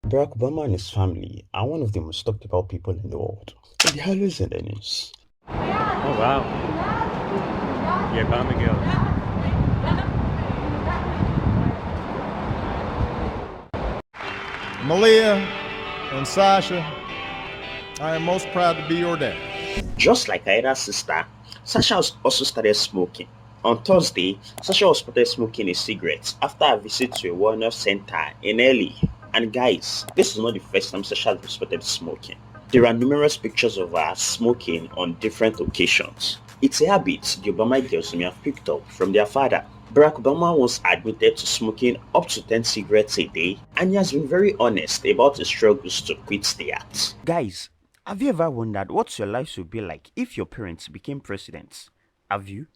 Barack Obama and his family are one of the most talked about people in the world. They're always in the news. Oh wow. The Obama girls. Malia and Sasha, I am most proud to be your dad. Just like her elder sister, Sasha also started smoking. On Thursday, Sasha was spotted smoking a cigarette after a visit to a wellness center in LA. And guys, this is not the first time Sasha has been spotted smoking. There are numerous pictures of her smoking on different occasions. It's a habit the Obama girls may have picked up from their father. Barack Obama once admitted to smoking up to 10 cigarettes a day, and he has been very honest about his struggles to quit the act. Guys, have you ever wondered what your life would be like if your parents became presidents? Have you?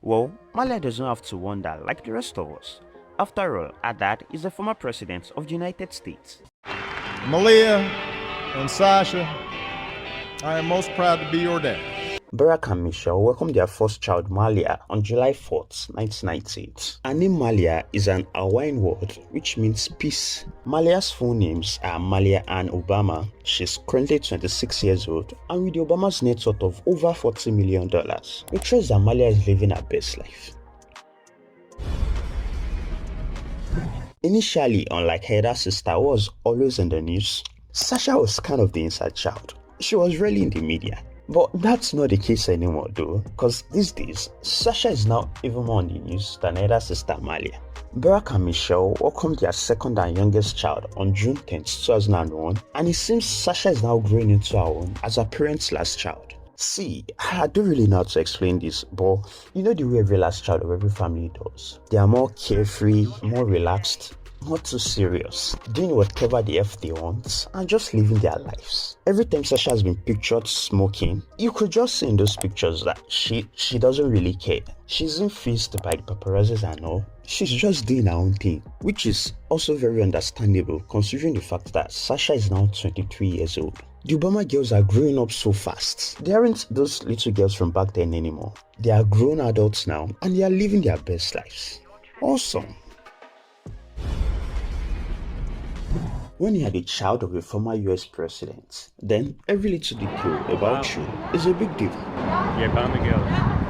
Well, Malia doesn't have to wonder like the rest of us. After all, her dad is the former president of the United States. Malia and Sasha, I am most proud to be your dad. Barack and Michelle welcomed their first child Malia on July 4th, 1998. Her name Malia is an Hawaiian word which means peace. Malia's full names are Malia Ann Obama. She's currently 26 years old and with the Obama's net worth of over $40 million, it shows that Malia is living her best life. Initially, unlike her elder sister who was always in the news, Sasha was kind of the inside child. She was rarely in the media. But that's not the case anymore though, because these days, Sasha is now even more on the news than her elder sister Malia. Barack and Michelle welcomed their second and youngest child on June 10, 2001, and it seems Sasha is now growing into her own as her parents' last child. See, I don't really know how to explain this, but you know the way every last child of every family does. They are more carefree, more relaxed, not too serious, doing whatever the F they want, and just living their lives. Every time Sasha has been pictured smoking, you could just see in those pictures that she doesn't really care. She isn't fazed by the paparazzis and all. She's just doing her own thing, which is also very understandable considering the fact that Sasha is now 23 years old. The Obama girls are growing up so fast. They aren't those little girls from back then anymore. They are grown adults now and they are living their best lives. Awesome. When you are the child of a former US president, then every little detail about you is a big deal. The Obama girls.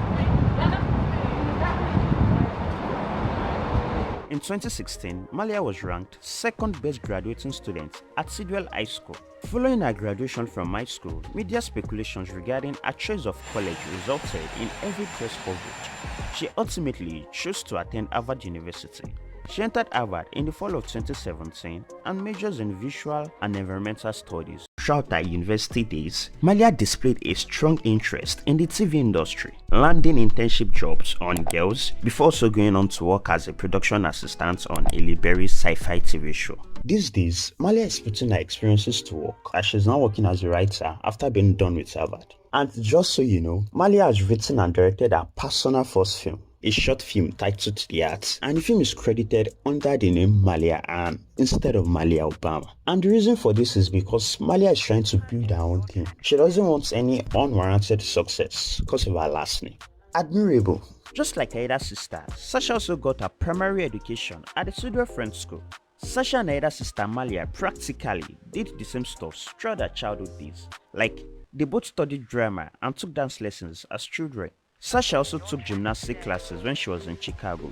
In 2016, Malia was ranked second best graduating student at Sidwell High School. Following her graduation from high school, media speculations regarding her choice of college resulted in heavy press coverage. She ultimately chose to attend Harvard University. She entered Harvard in the fall of 2017 and majors in visual and environmental studies. Throughout her university days, Malia displayed a strong interest in the TV industry, landing internship jobs on Girls before also going on to work as a production assistant on Halle Berry's sci-fi TV show. These days, Malia is putting her experiences to work as she's now working as a writer after being done with Harvard. And just so you know, Malia has written and directed her personal first film, a short film titled The Art, and the film is credited under the name Malia Ann instead of Malia Obama. And the reason for this is because Malia is trying to build her own thing. She doesn't want any unwarranted success because of her last name. Admirable. Just like her elder sister, Sasha also got her primary education at the Sidwell French School. Sasha and her elder sister Malia practically did the same stuff throughout their childhood days. Like, they both studied drama and took dance lessons as children. Sasha also took gymnastic classes when she was in Chicago.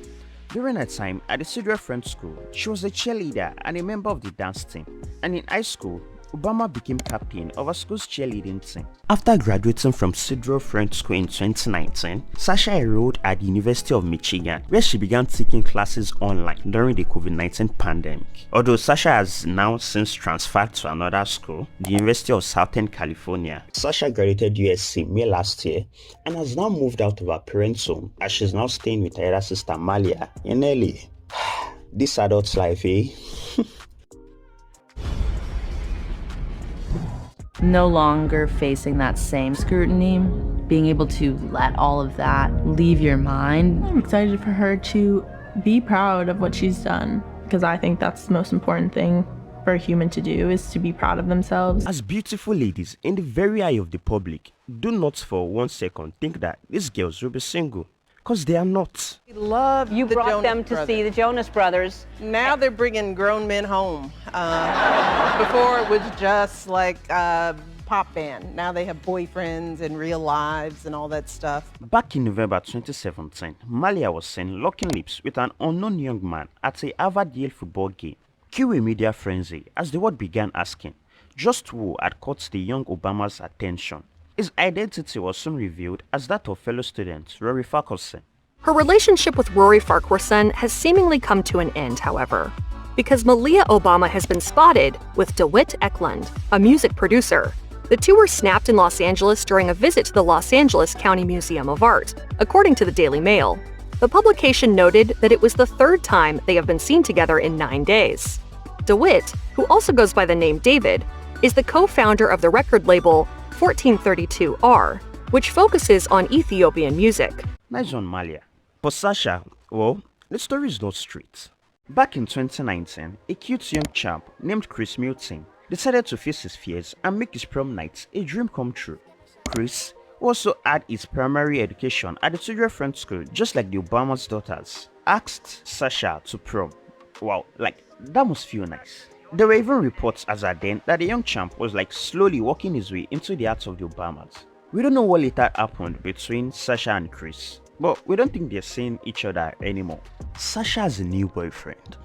During her time at the Sidwell French School, she was a cheerleader and a member of the dance team. And in high school, Obama became captain of her school's cheerleading team. After graduating from Sidwell French School in 2019, Sasha enrolled at the University of Michigan, where she began taking classes online during the COVID-19 pandemic. Although Sasha has now since transferred to another school, the University of Southern California. Sasha graduated USC May last year and has now moved out of her parents' home as she's now staying with her elder sister Malia in LA. This adult life, eh? No longer facing that same scrutiny, being able to let all of that leave your mind. I'm excited for her to be proud of what she's done, because I think that's the most important thing for a human to do, is to be proud of themselves. As beautiful ladies in the very eye of the public, do not for 1 second think that these girls will be single, because they are not. We love You the brought Jonas them to Brothers. see the Jonas Brothers. Now they're bringing grown men home. Before it was just like a pop band. Now they have boyfriends and real lives and all that stuff. Back in November 2017, Malia was seen locking lips with an unknown young man at a Harvard-Yale football game. Cue a media frenzy as the world began asking just who had caught the young Obama's attention. His identity was soon revealed as that of fellow student Rory Farquharson. Her relationship with Rory Farquharson has seemingly come to an end, however, because Malia Obama has been spotted with DeWitt Eklund, a music producer. The two were snapped in Los Angeles during a visit to the Los Angeles County Museum of Art, according to the Daily Mail. The publication noted that it was the third time they have been seen together in 9 days. DeWitt, who also goes by the name David, is the co-founder of the record label 1432R, which focuses on Ethiopian music. Nice on Malia. For Sasha, well, the story is not straight. Back in 2019, a cute young chap named Chris Milton decided to face his fears and make his prom night a dream come true. Chris also had his primary education at the Tudor French School, just like the Obama's daughters, asked Sasha to prom. Wow, like, that must feel nice. There were even reports as at then that the young champ was like slowly working his way into the hearts of the Obamas. We don't know what later happened between Sasha and Chris, but we don't think they're seeing each other anymore. Sasha has a new boyfriend.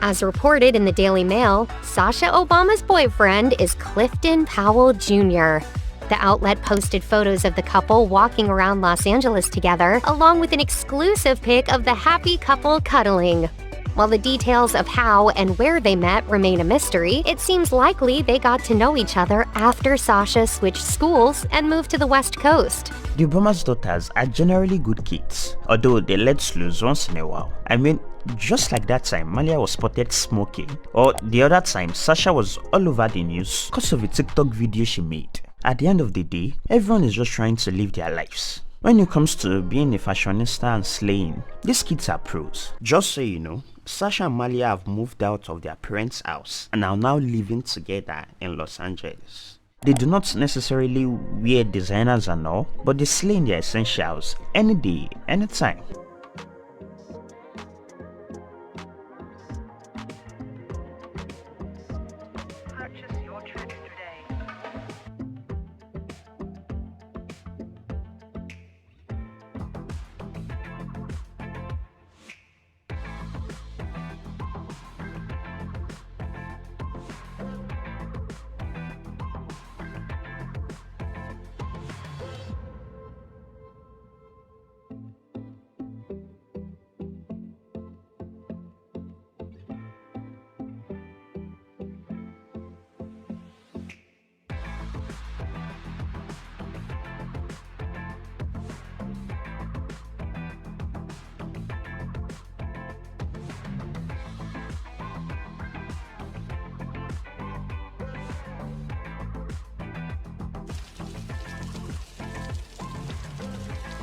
As reported in the Daily Mail, Sasha Obama's boyfriend is Clifton Powell Jr. The outlet posted photos of the couple walking around Los Angeles together, along with an exclusive pic of the happy couple cuddling. While the details of how and where they met remain a mystery, it seems likely they got to know each other after Sasha switched schools and moved to the West Coast. The Obama's daughters are generally good kids, although they let loose once in a while. I mean, just like that time Malia was spotted smoking, or the other time Sasha was all over the news because of a TikTok video she made. At the end of the day, everyone is just trying to live their lives. When it comes to being a fashionista and slaying, these kids are pros. Just so you know, Sasha and Malia have moved out of their parents' house and are now living together in Los Angeles. They do not necessarily wear designers and all, but they slay in their essentials any day, anytime.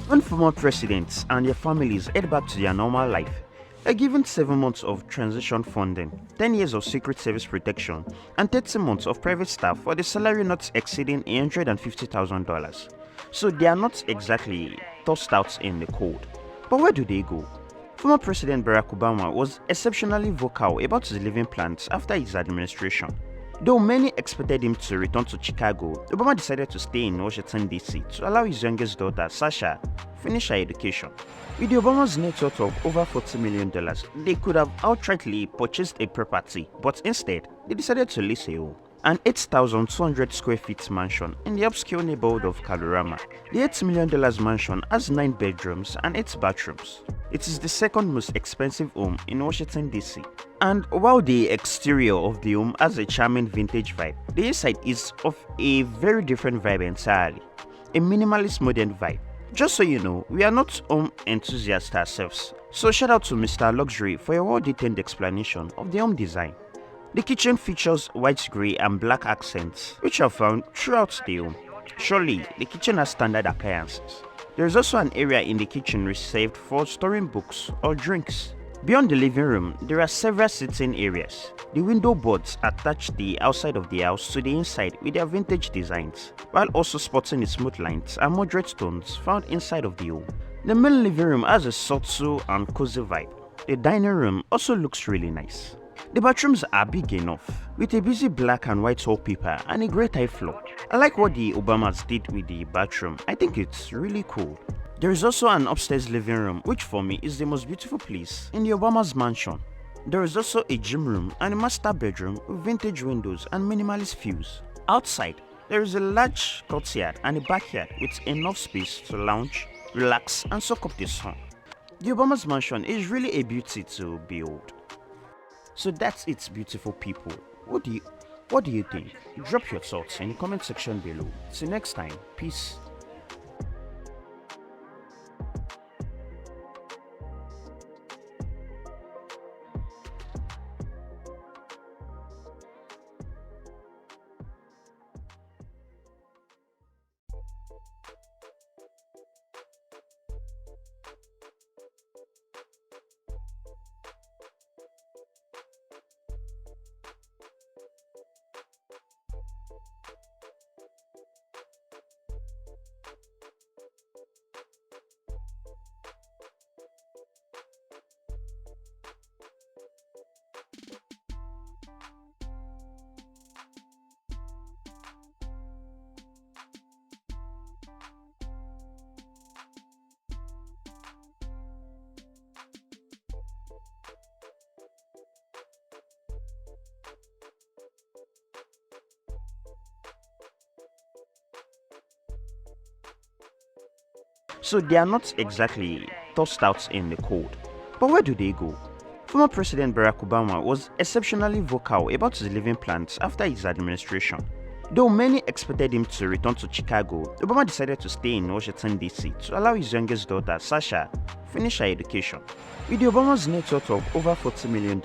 When former presidents and their families head back to their normal life, they're given 7 months of transition funding, 10 years of Secret Service protection, and 30 months of private staff for the salary not exceeding $150,000. So they are not exactly tossed out in the cold. But where do they go? Former President Barack Obama was exceptionally vocal about his living plans after his administration. Though many expected him to return to Chicago, Obama decided to stay in Washington, D.C. to allow his youngest daughter, Sasha, finish her education. With the Obamas' net worth of over $40 million, they could have outrightly purchased a property, but instead, they decided to lease a home. An 8,200 square feet mansion in the obscure neighborhood of Kalorama. The $8 million mansion has 9 bedrooms and 8 bathrooms. It is the second most expensive home in Washington, D.C. And while the exterior of the home has a charming vintage vibe, the inside is of a very different vibe entirely. A minimalist modern vibe. Just so you know, we are not home enthusiasts ourselves, so shout out to Mr. Luxury for a well-detailed explanation of the home design. The kitchen features white, grey and black accents, which are found throughout the home. Surely, the kitchen has standard appliances. There is also an area in the kitchen reserved for storing books or drinks. Beyond the living room, there are several sitting areas. The window boards attach the outside of the house to the inside with their vintage designs, while also sporting the smooth lines and moderate tones found inside of the home. The main living room has a subtle and cozy vibe. The dining room also looks really nice. The bathrooms are big enough, with a busy black and white wallpaper and a grey tile floor. I like what the Obamas did with the bathroom. I think it's really cool. There is also an upstairs living room, which for me is the most beautiful place in the Obamas mansion. There is also a gym room and a master bedroom with vintage windows and minimalist views. Outside, there is a large courtyard and a backyard with enough space to lounge, relax, and soak up the sun. The Obamas mansion is really a beauty to behold. So that's it, beautiful people. What do you think? Drop your thoughts in the comment section below. See you next time. Peace. So they are not exactly tossed out in the cold. But where do they go? Former President Barack Obama was exceptionally vocal about his living plans after his administration. Though many expected him to return to Chicago, Obama decided to stay in Washington DC to allow his youngest daughter, Sasha, finish her education. With the Obamas' net worth of over $40 million,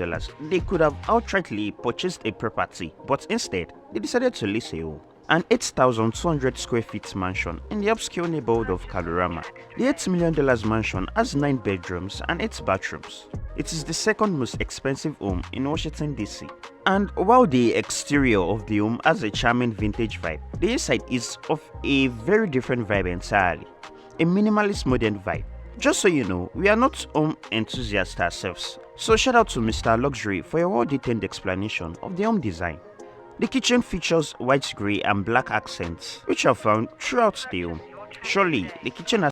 they could have outrightly purchased a property, but instead, they decided to lease a home. An 8,200 square feet mansion in the obscure neighborhood of Kalorama. The $8 million mansion has 9 bedrooms and 8 bathrooms. It is the second most expensive home in Washington DC. And while the exterior of the home has a charming vintage vibe, the inside is of a very different vibe entirely. A minimalist modern vibe. Just so you know, we are not home enthusiasts ourselves. So shout out to Mr. Luxury for your well-detailed explanation of the home design. The kitchen features white, grey and black accents, which are found throughout the home. Surely, the kitchen has